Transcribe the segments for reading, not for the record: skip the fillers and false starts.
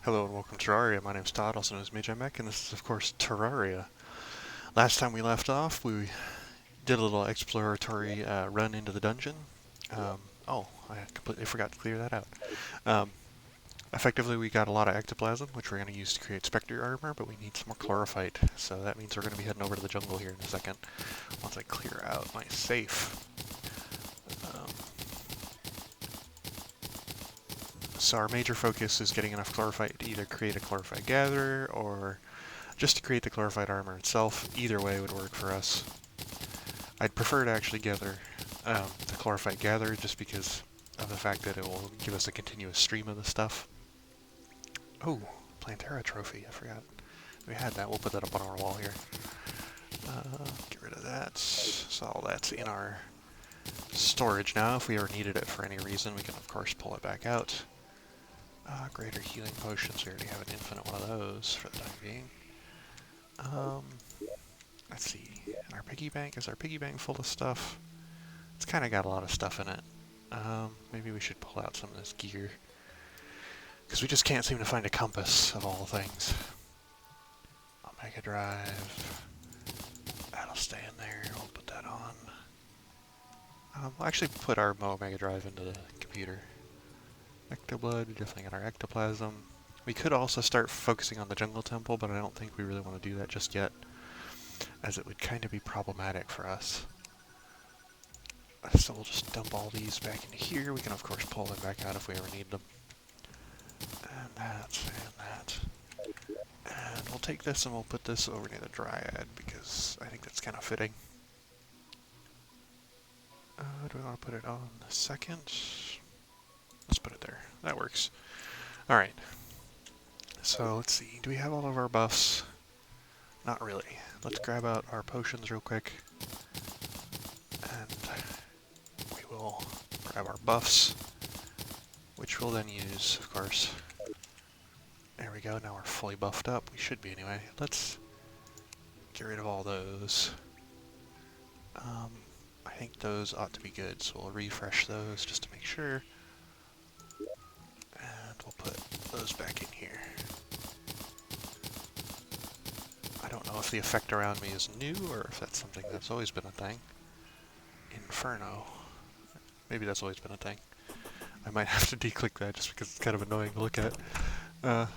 Hello and welcome to Terraria. My name's Todd, also known as Mage, and this is of course Terraria. Last time we left off, we did a little exploratory run into the dungeon. Um, oh, I completely forgot to clear that out. Um, Effectively, we got a lot of ectoplasm, which we're going to use to create spectre armor, but we need some more chlorophyte, so that means we're going to be heading over to the jungle here in a second, once I clear out my safe. So our major focus is getting enough chlorophyte to either create a chlorophyte gatherer, or just to create the chlorophyte armor itself. Either way would work for us. I'd prefer to actually gather the chlorophyte gatherer just because of the fact that it will give us a continuous stream of the stuff. Oh, Plantera trophy, I forgot. We had that, we'll put that up on our wall here. Get rid of that. So all that's in our storage now. If we ever needed it for any reason, we can of course pull it back out. Greater healing potions, we already have an infinite one of those for the time being. Let's see, in our piggy bank, is our piggy bank full of stuff? It's kind of got a lot of stuff in it. Maybe we should pull out some of this gear, because we just can't seem to find a compass of all things. Omega Drive, that'll stay in there, we'll put that on. We'll actually put our Omega Drive into the computer. Ectoblood, we definitely got our ectoplasm. We could also start focusing on the jungle temple, but I don't think we really want to do that just yet, as it would kind of be problematic for us. So we'll just dump all these back into here. We can of course pull them back out if we ever need them. And that, and that. And we'll take this and we'll put this over near the Dryad, because I think that's kind of fitting. Do we want to put it on the second? Let's put it there. That works. Alright. So let's see. Do we have all of our buffs? Not really. Let's grab out our potions real quick. And we will grab our buffs, which we'll then use, of course. There we go. Now we're fully buffed up. We should be anyway. Let's get rid of all those. I think those ought to be good, so we'll refresh those just to make sure. We'll put those back in here. I don't know if the effect around me is new or if that's something that's always been a thing. Inferno. Maybe that's always been a thing. I might have to declick that just because it's kind of annoying to look at. But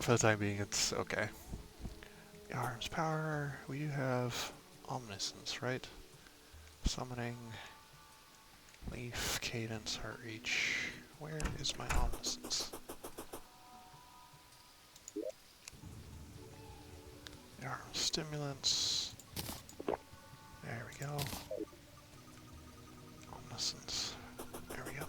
for the time being, it's okay. Arms power. We do have omniscience, right? Summoning. Leaf, cadence, heart reach. Where is my omniscience? Arm stimulants. There we go. Omniscience. There we go.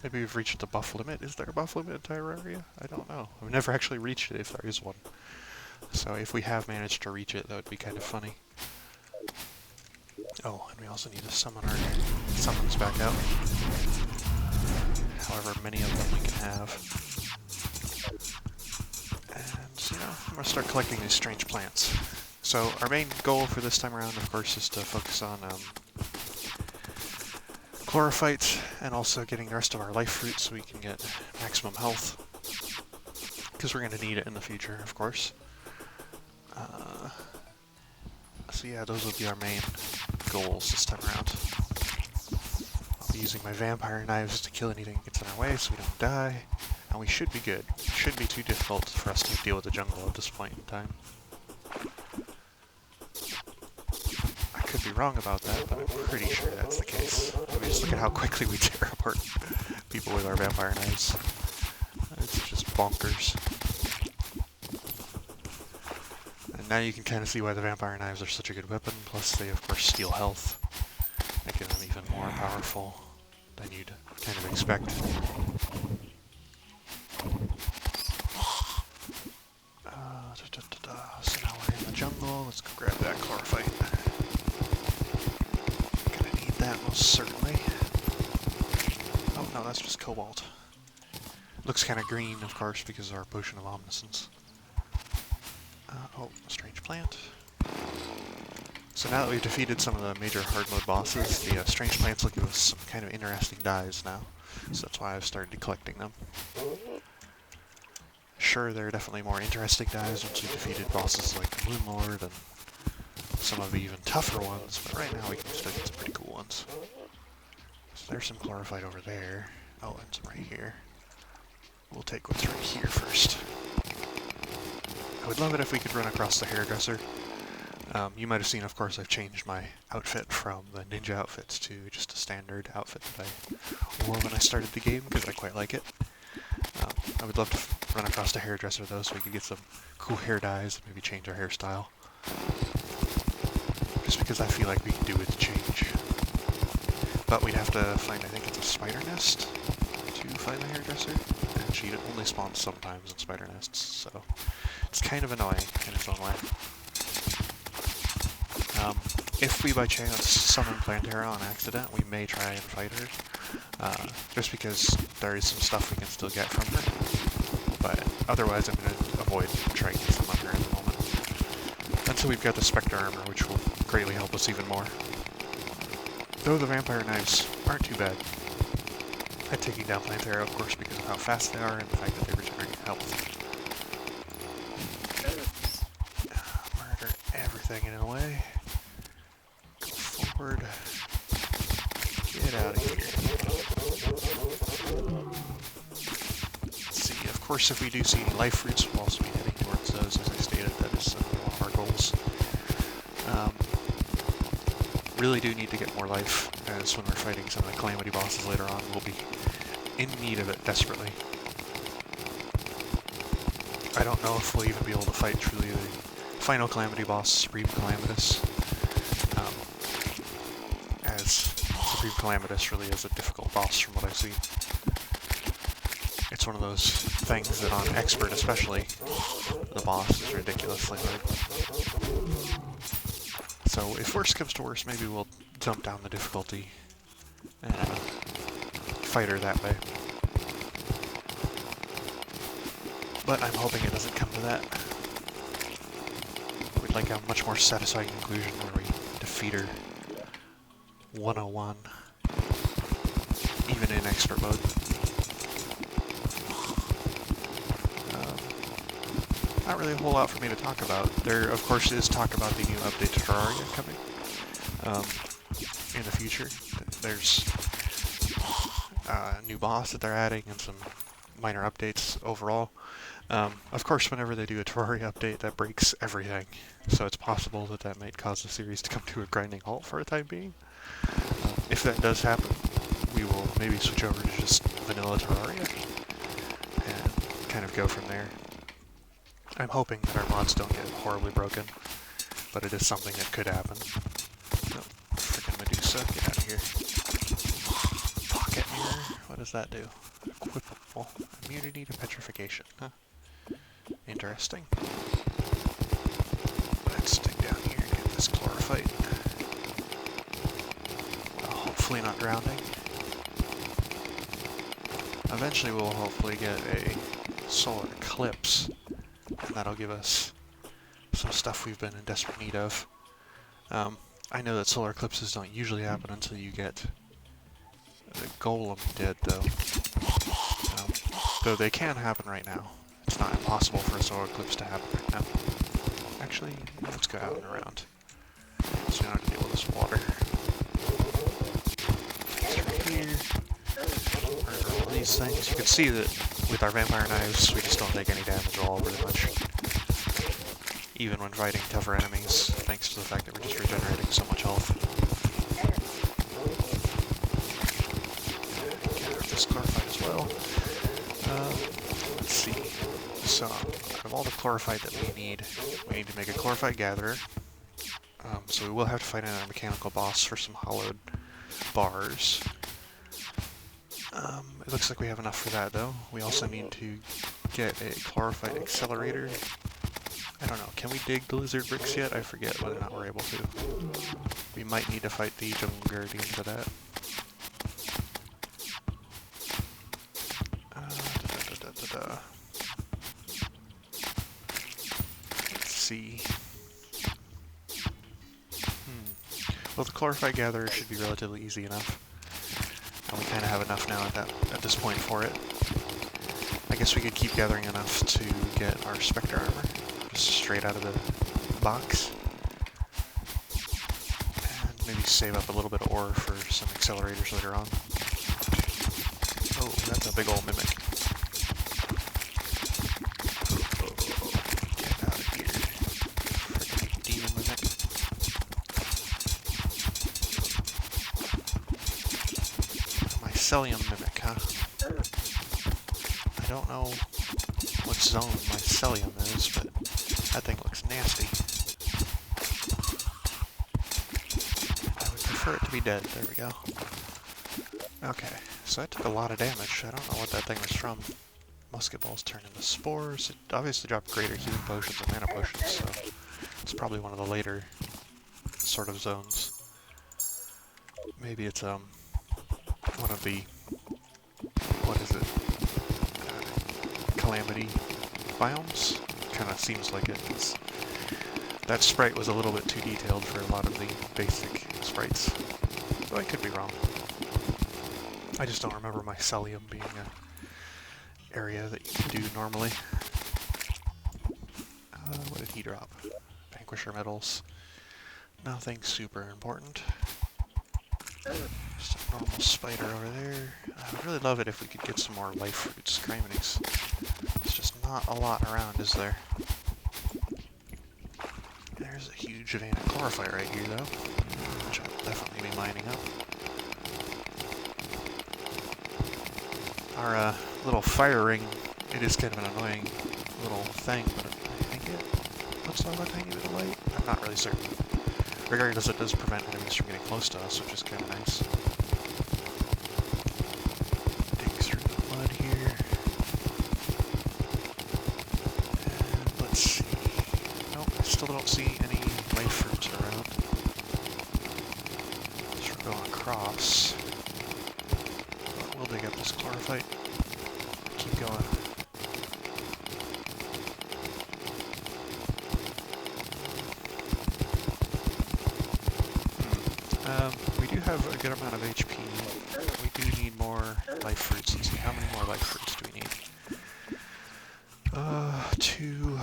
Maybe we've reached the buff limit. Is there a buff limit in Terraria? I don't know. I've never actually reached it if there is one. So if we have managed to reach it, that would be kind of funny. Oh, and we also need to summon our summons back out. However many of them we can have. And, you know, I'm going to start collecting these strange plants. So our main goal for this time around, of course, is to focus on chlorophyte and also getting the rest of our life fruit so we can get maximum health. Because we're going to need it in the future, of course. So yeah, those will be our main goals this time around. I'll be using my vampire knives to kill anything that gets in our way so we don't die. And we should be good. It shouldn't be too difficult for us to deal with the jungle at this point in time. I could be wrong about that, but I'm pretty sure that's the case. I mean, just look at how quickly we tear apart people with our vampire knives. It's just bonkers. And now you can kind of see why the vampire knives are such a good weapon, plus they of course steal health, making them even more powerful than you'd kind of expect. So now we're in the jungle, let's go grab that chlorophyte. Gonna need that most certainly. Oh no, that's just cobalt. Looks kind of green, of course, because of our potion of omniscience. Oh, a strange plant. So now that we've defeated some of the major hard mode bosses, the strange plants will give us some kind of interesting dyes now. So that's why I've started collecting them. sure there are definitely more interesting dives once we've defeated bosses like the Moon Lord and some of the even tougher ones, but right now we can still get some pretty cool ones. So there's some chlorophyte over there. Oh, and some right here. We'll take what's right here first. I would love it if we could run across the hairdresser. You might have seen, of course, I've changed my outfit from the ninja outfits to just a standard outfit that I wore when I started the game, because I quite like it. I would love to run across the hairdresser, though, so we could get some cool hair dyes and maybe change our hairstyle. Just because I feel like we can do with the change. But we'd have to find, I think it's a spider nest to find the hairdresser, and she only spawns sometimes in spider nests, so it's kind of annoying in its own way. If we by chance summon Plantera on accident, we may try and fight her, just because there is some stuff we can still get from her, but otherwise I'm going to avoid trying to summon her at the moment. Until we've got the Spectre armor, which will greatly help us even more. Though the vampire knives aren't too bad at taking down Plantera, of course, because of how fast they are and the fact that they regenerate health. Murder everything in a way. Go forward. Get out of here. Let's see, of course, if we do see any life fruits, we'll also be heading towards those, as I stated. That is one of our goals. Really do need to get more life, as when we're fighting some of the Calamity bosses later on, we'll be in need of it desperately. I don't know if we'll even be able to fight truly the final Calamity boss, Supreme Calamitous, as Supreme Calamitous really is a difficult boss from what I've seen. It's one of those things that on Expert especially, the boss is ridiculously hard. So if worst comes to worst, maybe we'll dump down the difficulty and fight her that way. But I'm hoping it doesn't come to that. We'd like a much more satisfying conclusion where we defeat her 101, even in expert mode. Not really a whole lot for me to talk about. There, of course, is talk about the new update to Terraria coming in the future. There's a new boss that they're adding and some minor updates overall. Of course, whenever they do a Terraria update, that breaks everything. So it's possible that that might cause the series to come to a grinding halt for a time being. If that does happen, we will maybe switch over to just vanilla Terraria and kind of go from there. I'm hoping that our mods don't get horribly broken, but it is something that could happen. No, frickin' Medusa, get out of here. Pocket mirror, what does that do? Equipable. Immunity to petrification, huh? Interesting. Let's dig down here and get this chlorophyte. Hopefully not drowning. Eventually we'll hopefully get a solar eclipse. And that'll give us some stuff we've been in desperate need of. I know that solar eclipses don't usually happen until you get the golem dead, though. Though they can happen right now. It's not impossible for a solar eclipse to happen right now. Actually, let's go out and around, so we don't have to deal with this water. Right here. Murder all these things. You can see that with our vampire knives, we just don't take any damage at all, pretty much. Even when fighting tougher enemies, thanks to the fact that we're just regenerating so much health. Gather this chlorophyte as well. Let's see. So, out of all the chlorophyte that we need to make a chlorophyte gatherer. So we will have to fight another mechanical boss for some hollowed bars. It looks like we have enough for that, though. We also need to get a chlorophyte accelerator. I don't know, can we dig the lizard bricks yet? I forget whether or not we're able to. We might need to fight the jungle guardian for that. Let's see. Well, the chlorophyte gatherer should be relatively easy enough. And we kind of have enough now at this point for it. I guess we could keep gathering enough to get our Spectre armor, just straight out of the box. And maybe save up a little bit of ore for some accelerators later on. Oh, that's a big old mimic. Get out of here. Freaking demon mimic. A mycelium mimic, huh? I don't know what zone mycelium is, but that thing looks nasty. I would prefer it to be dead. There we go. Okay, so that took a lot of damage. I don't know what that thing was from. Musket balls turn into spores. It obviously dropped greater healing potions and mana potions, so it's probably one of the later sort of zones. Maybe it's one of the, what is it, calamity biomes? Kind of seems like it. That sprite was a little bit too detailed for a lot of the basic sprites, though I could be wrong. I just don't remember mycelium being an area that you can do normally. What did he drop? Vanquisher medals. Nothing super important. Just a normal spider over there. I would really love it if we could get some more life fruits. Criminies. There's just not a lot around, is there? There's a huge vein of chlorophyte right here, though, which I'll definitely be mining up. Our little fire ring, it is kind of an annoying little thing, but I think it puts out a tiny bit of light. I'm not really certain. Regardless, it does prevent enemies from getting close to us, which is kind of nice. Dig through the mud here. And let's see. Nope, I still don't see any life fruits around. So we're going across. But we'll dig up this chlorophyte. Keep going. We do have a good amount of HP. We do need more life fruits. Let's see, how many more life fruits do we need? 2...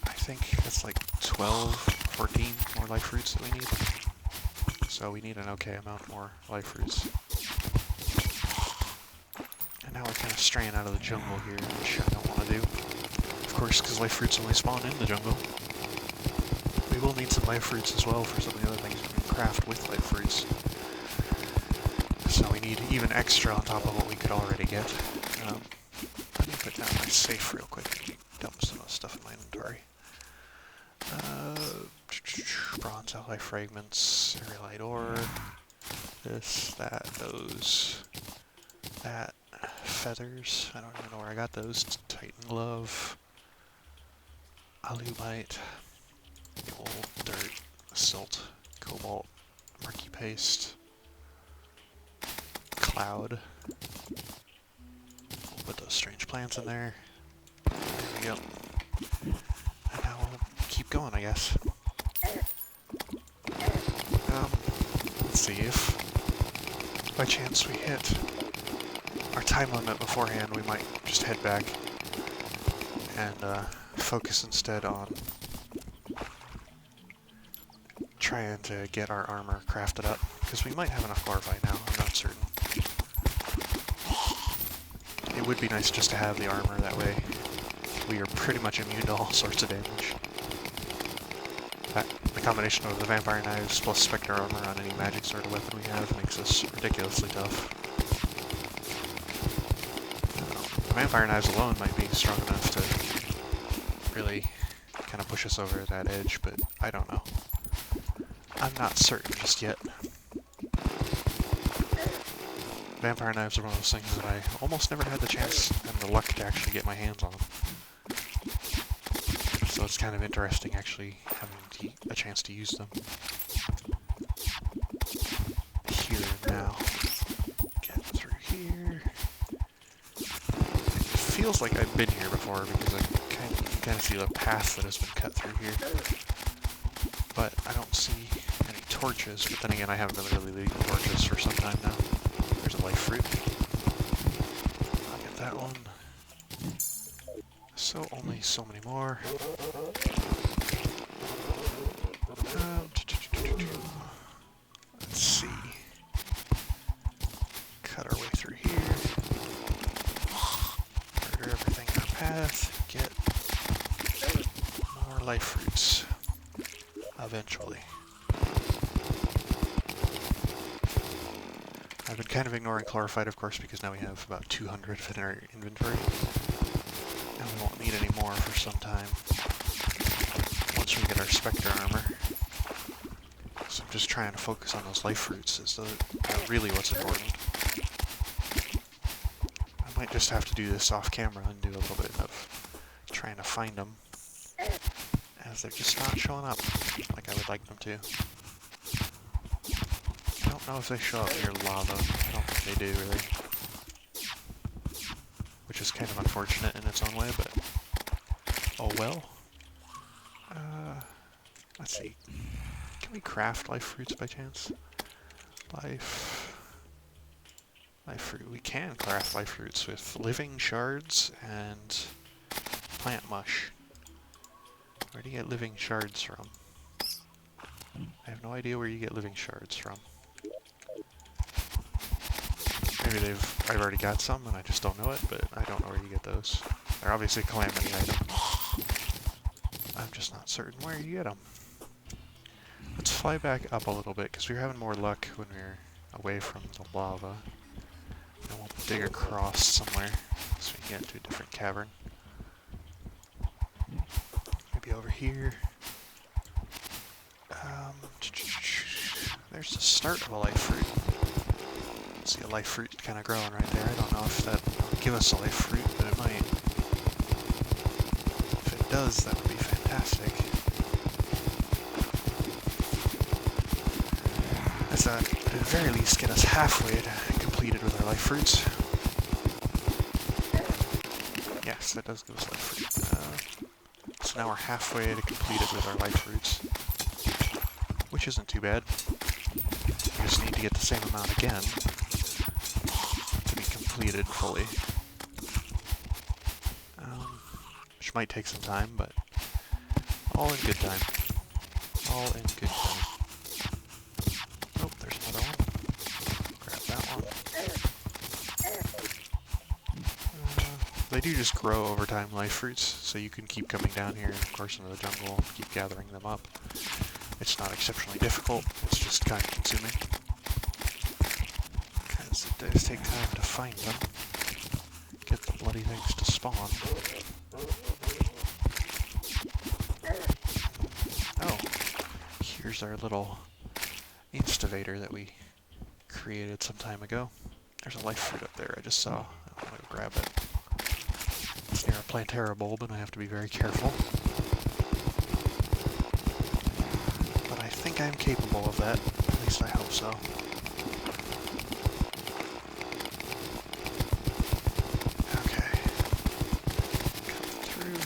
I think that's like 12, 14 more life fruits that we need. So we need an okay amount more life fruits. And now we're kind of straying out of the jungle here, which I don't want to do. Of course, because life fruits only spawn in the jungle. We will need some life fruits as well for some of the other things we can craft with life fruits. So we need even extra on top of what we could already get. Let me put down my safe real quick. Dump some of the stuff in my inventory. Bronze alloy fragments, aerolite ore, this, that, those, that, feathers. I don't even know where I got those. Titan glove, alumite. Gold, dirt, silt, cobalt, murky paste, cloud. We'll put those strange plants in there. There we go. And now we'll keep going, I guess. Let's see if by chance we hit our time limit beforehand, we might just head back and focus instead on trying to get our armor crafted up, because we might have enough chlorophyte now, I'm not certain. It would be nice just to have the armor, that way we are pretty much immune to all sorts of damage. The combination of the vampire knives plus spectre armor on any magic sword or weapon we have makes us ridiculously tough. The vampire knives alone might be strong enough to really kind of push us over that edge, but I don't know. I'm not certain just yet. Vampire knives are one of those things that I almost never had the chance and the luck to actually get my hands on. So it's kind of interesting actually having a chance to use them. Here and now. Get through here. It feels like I've been here before because I kind of see the path that has been cut through here. But I don't see any torches, but then again I haven't been really leaving torches for some time now. There's a life fruit. I'll get that that one. So only so many more. Let's see. Cut our way through here. Murder everything in our path. Get more life fruits. Eventually. I've been kind of ignoring chlorophyte, of course, because now we have about 200 in our inventory. And we won't need any more for some time. Once we get our Spectre armor. So I'm just trying to focus on those life fruits as really what's important. I might just have to do this off camera and do a little bit of trying to find them, as they're just not showing up like I would like them to. I don't know if they show up near lava. I don't think they do, really. Which is kind of unfortunate in its own way, but oh well. Let's see. Can we craft life fruits by chance? Life fruit. We can craft life fruits with living shards and plant mush. Where do you get living shards from? I have no idea where you get living shards from. Maybe I've already got some and I just don't know it, but I don't know where you get those. They're obviously a calamity item. I'm just not certain where you get them. Let's fly back up a little bit, because we were having more luck when we were away from the lava. And we'll dig across somewhere, so we can get into a different cavern. Maybe over here. There's the start of a life fruit. See a life fruit kind of growing right there. I don't know if that will give us a life fruit, but it might. If it does, that would be fantastic. Does that, at the very least, get us halfway to completed with our life fruits? Yes, that does give us life fruit. So now we're halfway to completed with our life fruits, which isn't too bad. We just need to get the same amount again to be completed fully. Which might take some time, but all in good time. All in good time. Oh, there's another one. Grab that one. They do just grow over time, life fruits, so you can keep coming down here, of course, into the jungle and keep gathering them up. It's not exceptionally difficult, it's just time consuming. Because it does take time to find them. Get the bloody things to spawn. Oh, here's our little instivator that we created some time ago. There's a life fruit up there I just saw. I want to grab it. It's near a Plantera bulb and I have to be very careful. But I think I'm capable of that. At least I hope so. Okay. Come through.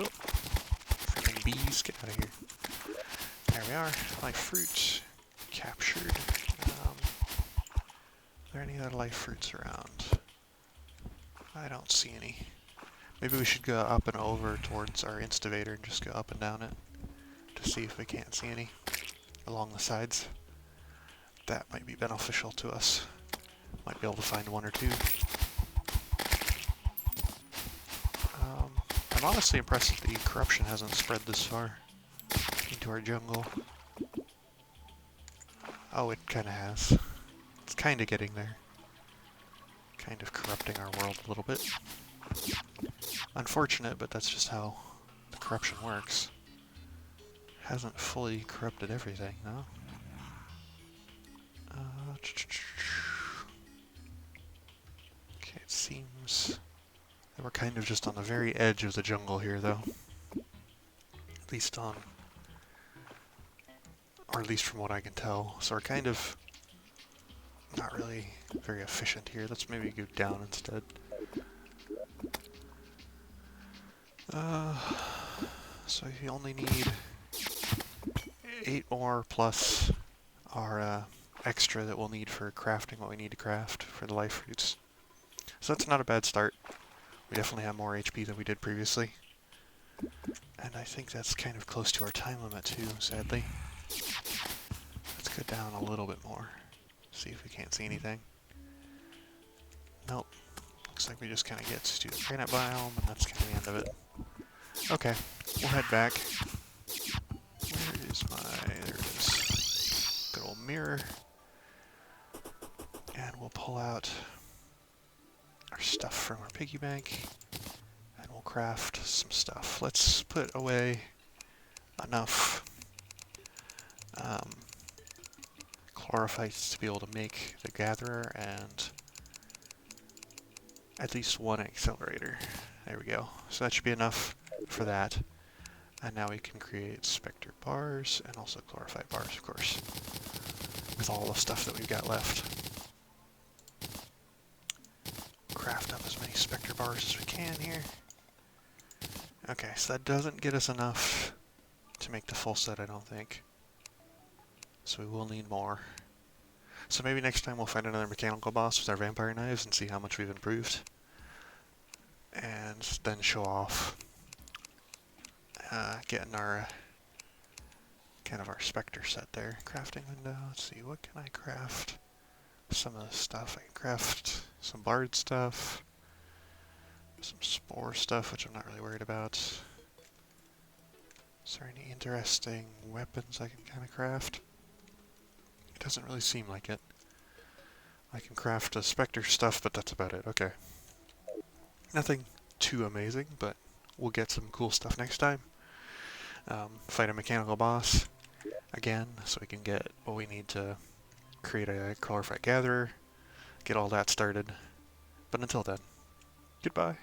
Oh. Freaking bees, get out of here. There we are. Life fruit captured. Are there any other life fruits around? I don't see any. Maybe we should go up and over towards our instivator and just go up and down it to see if we can't see any along the sides. That might be beneficial to us. Might be able to find one or two. I'm honestly impressed that the corruption hasn't spread this far into our jungle. Oh, it kind of has. It's kind of getting there. Kind of corrupting our world a little bit. Unfortunate, but that's just how the corruption works. Hasn't fully corrupted everything, no? Okay, it seems that we're kind of just on the very edge of the jungle here, though. At least on... or at least from what I can tell. So we're kind of not really very efficient here. Let's maybe go down instead. So you only need 8 more plus our extra that we'll need for crafting what we need to craft for the life fruits. So that's not a bad start. We definitely have more HP than we did previously. And I think that's kind of close to our time limit too, sadly. Let's go down a little bit more. See if we can't see anything. Nope. Looks like we just kind of get to the granite biome, and that's kind of the end of it. Okay, we'll head back. Where is my... there it is. Good old mirror. And we'll pull out our stuff from our piggy bank. And we'll craft some stuff. Let's put away enough chlorophytes to be able to make the gatherer and at least one accelerator. There we go. So that should be enough for that. And now we can create specter bars and also chlorophyte bars, of course, with all the stuff that we've got left. Craft up as many specter bars as we can here. Okay, so that doesn't get us enough to make the full set, I don't think. So we will need more. So maybe next time we'll find another mechanical boss with our vampire knives and see how much we've improved. And then show off getting our kind of our specter set there. Crafting window. Let's see, what can I craft? Some of the stuff. I can craft some bard stuff, some spore stuff, which I'm not really worried about. Is there any interesting weapons I can kind of craft? It doesn't really seem like it. I can craft a specter stuff, but that's about it. Okay. Nothing too amazing, but we'll get some cool stuff next time. Fight a mechanical boss again, so we can get what we need to create a chlorophyte gatherer, get all that started. But until then, goodbye.